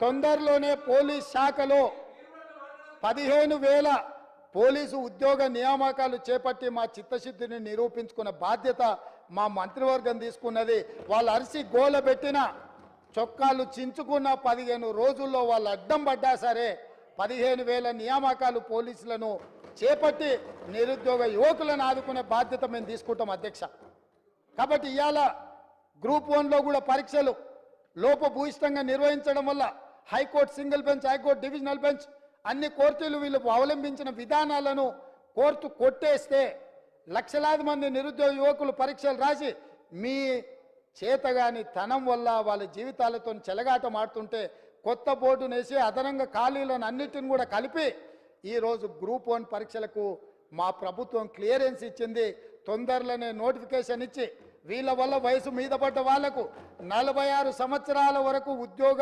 తొందరలోనే పోలీస్ శాఖలో 15,000 పోలీసు ఉద్యోగ నియామకాలు చేపట్టి మా చిత్తశుద్ధిని నిరూపించుకున్న బాధ్యత మా మంత్రివర్గం తీసుకున్నది. వాళ్ళు అరిసి గోలబెట్టిన చొక్కాలు చించుకున్న 15 రోజుల్లో వాళ్ళు అడ్డం పడ్డా సరే 15,000 నియామకాలు పోలీసులను చేపట్టి నిరుద్యోగ యువకులను ఆదుకునే బాధ్యత మేము తీసుకుంటాం అధ్యక్ష. కాబట్టి ఇవాళ గ్రూప్ 1లో కూడా పరీక్షలు లోపభూయిష్టంగా నిర్వహించడం వల్ల high court single bench, high court divisional bench అన్ని కోర్టులు వీళ్ళు అవలంబించిన విధానాలను కోర్టు కొట్టేస్తే లక్షలాది మంది నిరుద్యోగ యువకులు పరీక్షలు రాసి మీ చేతగాని తనం వల్ల వాళ్ళ జీవితాలతో చెలగాటం ఆడుతుంటే కొత్త బోర్డును వేసి అదనంగా ఖాళీలను అన్నిటిని కూడా కలిపి ఈరోజు గ్రూప్ 1 పరీక్షలకు మా ప్రభుత్వం క్లియరెన్స్ ఇచ్చింది. తొందరలోనే నోటిఫికేషన్ ఇచ్చి వీళ్ళ వల్ల వయసు మీద పడ్డ వాళ్లకు 46 సంవత్సరాల వరకు ఉద్యోగ